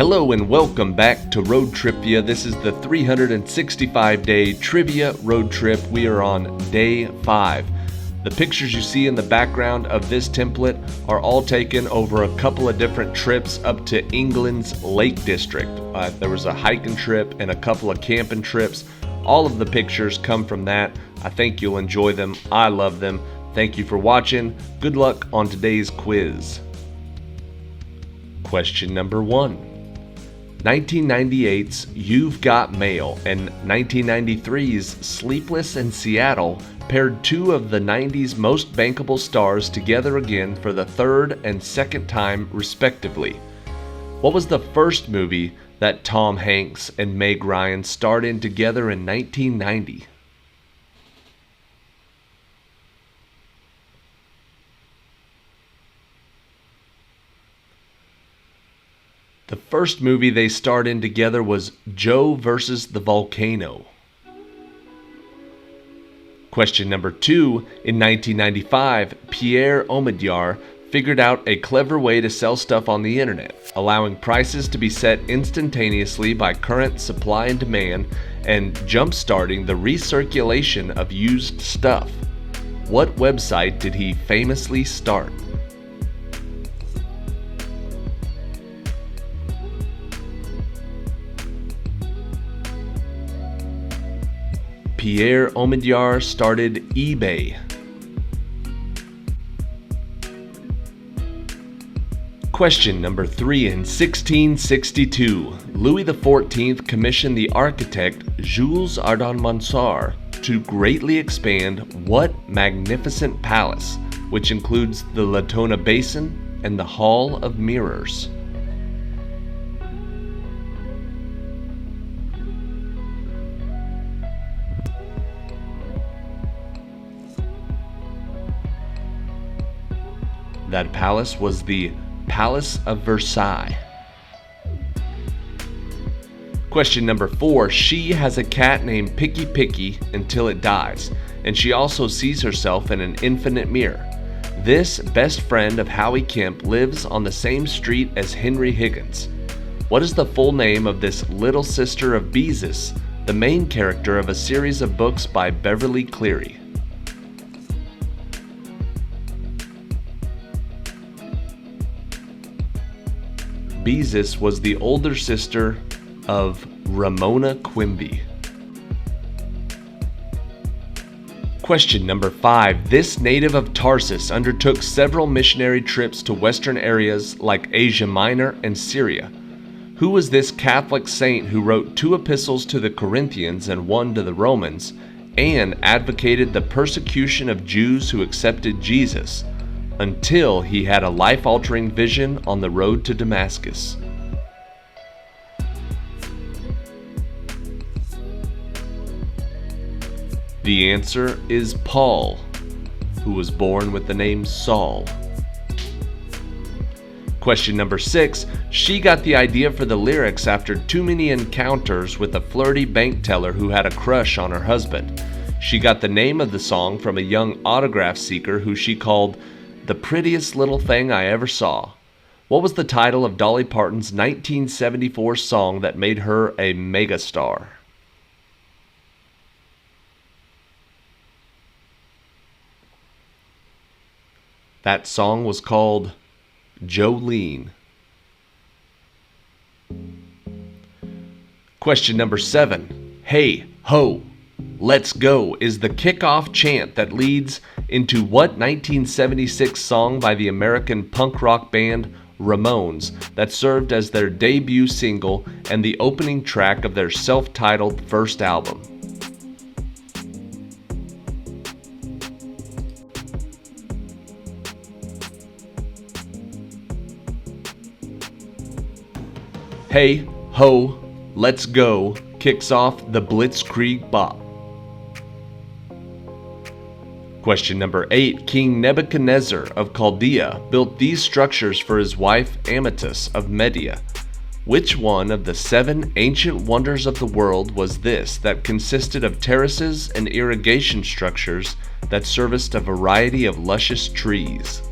Hello and welcome back to ROADTRIpVIA. This is the 365-day trivia road trip. We are on day 5. The pictures you see in the background of this template are all taken over a couple of different trips up to England's Lake District. There was a hiking trip and a couple of camping trips. All of the pictures come from that. I think you'll enjoy them. I love them. Thank you for watching. Good luck on today's quiz. Question number 1. 1998's You've Got Mail and 1993's Sleepless in Seattle paired two of the 90s most bankable stars together again for the third and second time respectively. What was the first movie that Tom Hanks and Meg Ryan starred in together in 1990? The first movie they starred in together was Joe versus the Volcano. Question number 2. In 1995, Pierre Omidyar figured out a clever way to sell stuff on the internet, allowing prices to be set instantaneously by current supply and demand and jump-starting the recirculation of used stuff. What website did he famously start? Pierre Omidyar started eBay. Question number 3. In 1662, Louis XIV commissioned the architect Jules Ardan-Mansart to greatly expand what magnificent palace, which includes the Latona Basin and the Hall of Mirrors? That palace was the Palace of Versailles. Question number 4. She has a cat named Picky Picky until it dies, and she also sees herself in an infinite mirror. This best friend of Howie Kemp lives on the same street as Henry Higgins. What is the full name of this little sister of Beezus, the main character of a series of books by Beverly Cleary? Beezus was the older sister of Ramona Quimby. Question number 5. This native of Tarsus undertook several missionary trips to western areas like Asia Minor and Syria. Who was this Catholic saint who wrote 2 epistles to the Corinthians and 1 to the Romans, and advocated the persecution of Jews who accepted Jesus, until he had a life-altering vision on the road to Damascus? The answer is Paul, who was born with the name Saul. Question number 6. She got the idea for the lyrics after too many encounters with a flirty bank teller who had a crush on her husband. She got the name of the song from a young autograph seeker who she called the prettiest little thing I ever saw. What was the title of Dolly Parton's 1974 song that made her a megastar? That song was called Jolene. Question number 7. Hey, ho, let's go is the kickoff chant that leads into what 1976 song by the American punk rock band Ramones that served as their debut single and the opening track of their self-titled first album? Hey, ho, let's go kicks off the Blitzkrieg Bop. Question number 8. King Nebuchadnezzar of Chaldea built these structures for his wife Amytas of Media. Which one of the 7 ancient wonders of the world was this that consisted of terraces and irrigation structures that serviced a variety of luscious trees?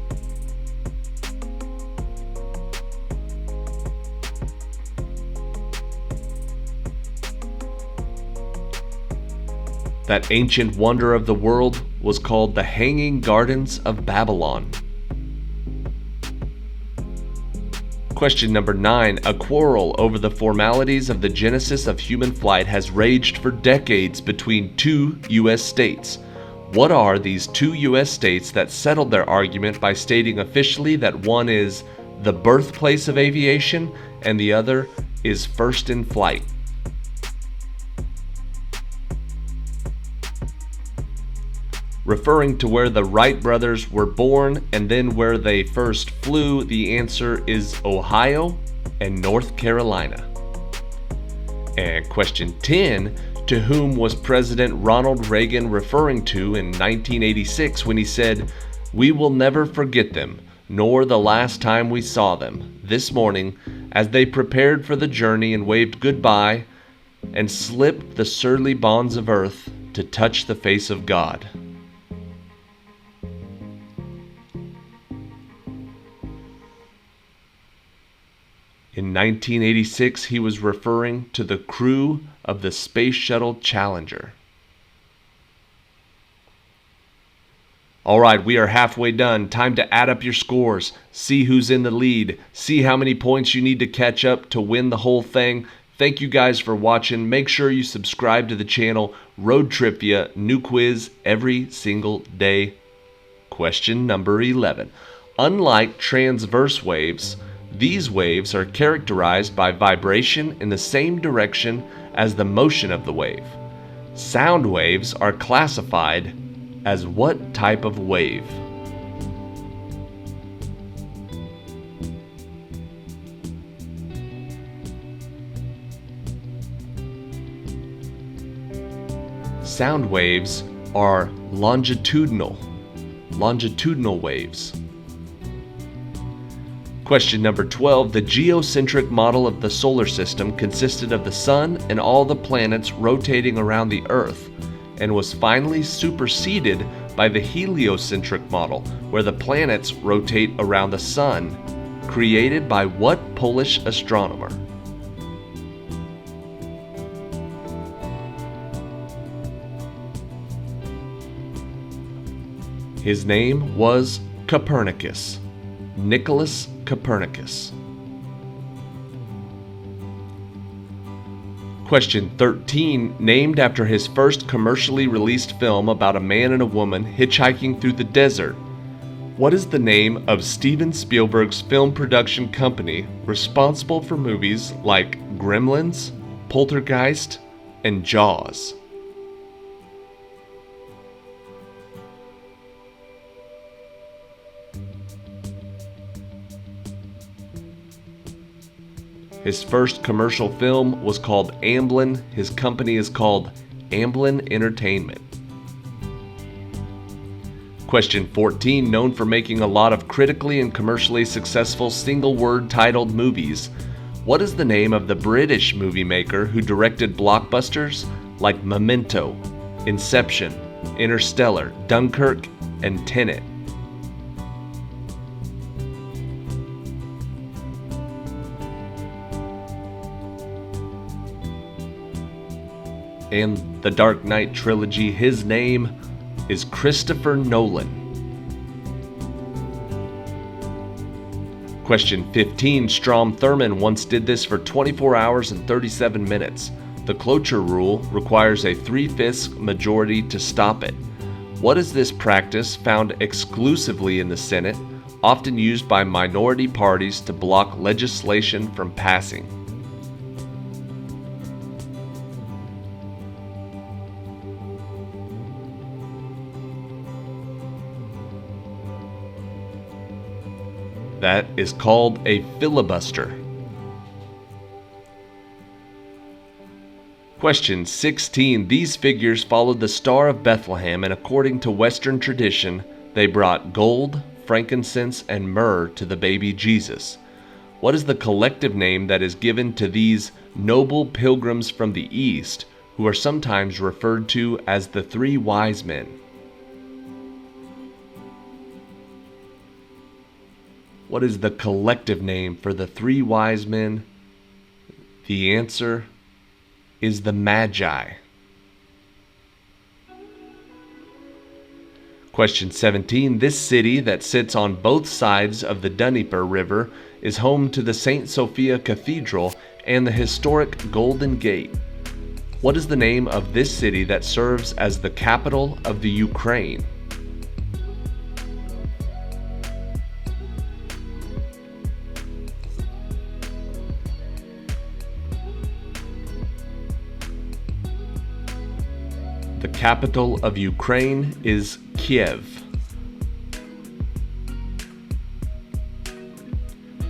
That ancient wonder of the world was called the Hanging Gardens of Babylon. Question number 9. A quarrel over the formalities of the genesis of human flight has raged for decades between two U.S. states. What are these two U.S. states that settled their argument by stating officially that one is the birthplace of aviation and the other is first in flight? Referring to where the Wright brothers were born and then where they first flew, the answer is Ohio and North Carolina. And question 10, to whom was President Ronald Reagan referring to in 1986 when he said, "We will never forget them, nor the last time we saw them, this morning, as they prepared for the journey and waved goodbye and slipped the surly bonds of earth to touch the face of God." In 1986, he was referring to the crew of the Space Shuttle Challenger. All right, we are halfway done. Time to add up your scores, see who's in the lead, see how many points you need to catch up to win the whole thing. Thank you guys for watching. Make sure you subscribe to the channel. ROADTRIpVIA, new quiz every single day. Question number 11. Unlike transverse waves, these waves are characterized by vibration in the same direction as the motion of the wave. Sound waves are classified as what type of wave? Sound waves are longitudinal waves. Question number 12. The geocentric model of the solar system consisted of the Sun and all the planets rotating around the Earth, and was finally superseded by the heliocentric model, where the planets rotate around the Sun, created by what Polish astronomer? His name was Copernicus. Nicholas Copernicus. Question 13. Named after his first commercially released film about a man and a woman hitchhiking through the desert, what is the name of Steven Spielberg's film production company responsible for movies like Gremlins, Poltergeist, and Jaws? His first commercial film was called Amblin. His company is called Amblin Entertainment. Question 14. Known for making a lot of critically and commercially successful single-word titled movies, what is the name of the British movie maker who directed blockbusters like Memento, Inception, Interstellar, Dunkirk, and Tenet? And the Dark Knight trilogy, his name is Christopher Nolan. Question 15. Strom Thurmond once did this for 24 hours and 37 minutes. The cloture rule requires a 3/5 majority to stop it. What is this practice found exclusively in the Senate, often used by minority parties to block legislation from passing? That is called a filibuster. Question 16. These figures followed the Star of Bethlehem, and according to Western tradition, they brought gold, frankincense, and myrrh to the baby Jesus. What is the collective name that is given to these noble pilgrims from the East, who are sometimes referred to as the three wise men? What is the collective name for the three wise men? The answer is the Magi. Question 17. This city that sits on both sides of the Dnieper River is home to the St. Sophia Cathedral and the historic Golden Gate. What is the name of this city that serves as the capital of the Ukraine? The capital of Ukraine is Kiev.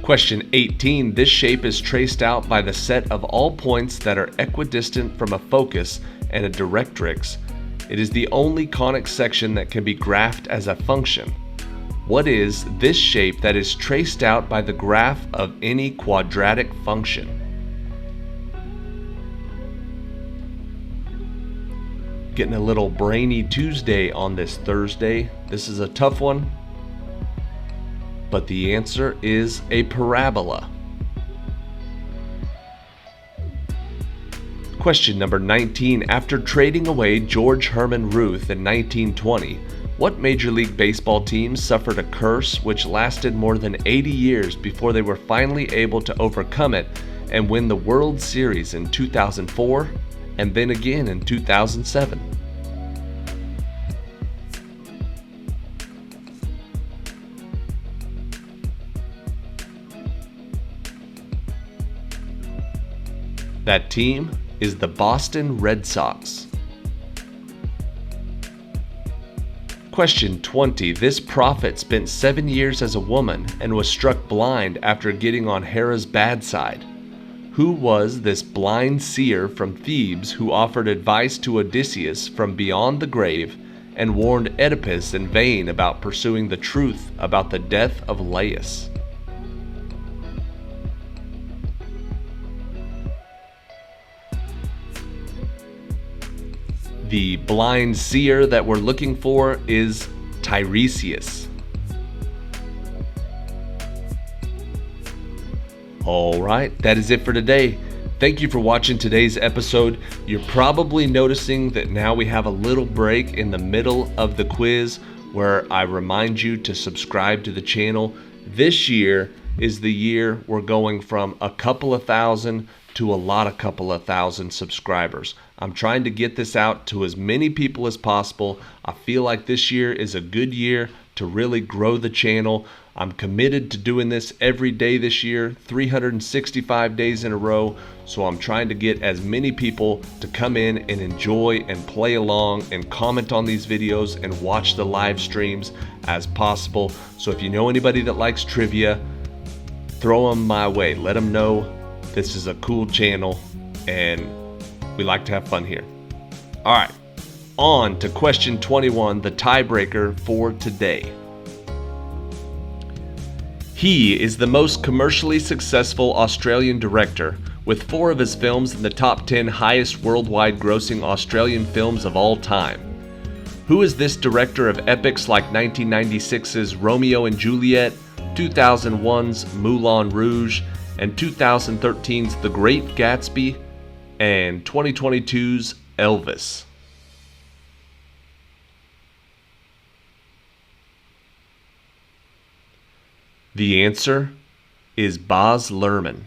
Question 18. This shape is traced out by the set of all points that are equidistant from a focus and a directrix. It is the only conic section that can be graphed as a function. What is this shape that is traced out by the graph of any quadratic function? Getting a little brainy Tuesday on this Thursday. This is a tough one, but the answer is a parabola. Question number 19. After trading away George Herman Ruth in 1920, what Major League Baseball team suffered a curse which lasted more than 80 years before they were finally able to overcome it and win the World Series in 2004 and then again in 2007? That team is the Boston Red Sox. Question 20. This prophet spent 7 years as a woman and was struck blind after getting on Hera's bad side. Who was this blind seer from Thebes who offered advice to Odysseus from beyond the grave and warned Oedipus in vain about pursuing the truth about the death of Laius? The blind seer that we're looking for is Tiresias. Alright, that is it for today. Thank you for watching today's episode. You're probably noticing that now we have a little break in the middle of the quiz where I remind you to subscribe to the channel. This year is the year we're going from a couple of thousand to a couple of thousand subscribers. I'm trying to get this out to as many people as possible. I feel like this year is a good year to really grow the channel. I'm committed to doing this every day this year, 365 days in a row. So I'm trying to get as many people to come in and enjoy and play along and comment on these videos and watch the live streams as possible. So if you know anybody that likes trivia, throw them my way. Let them know this is a cool channel and we like to have fun here. All right, on to question 21, the tiebreaker for today. He is the most commercially successful Australian director, with 4 of his films in the top 10 highest worldwide grossing Australian films of all time. Who is this director of epics like 1996's Romeo and Juliet, 2001's Moulin Rouge, and 2013's The Great Gatsby, and 2022's Elvis? The answer is Baz Luhrmann.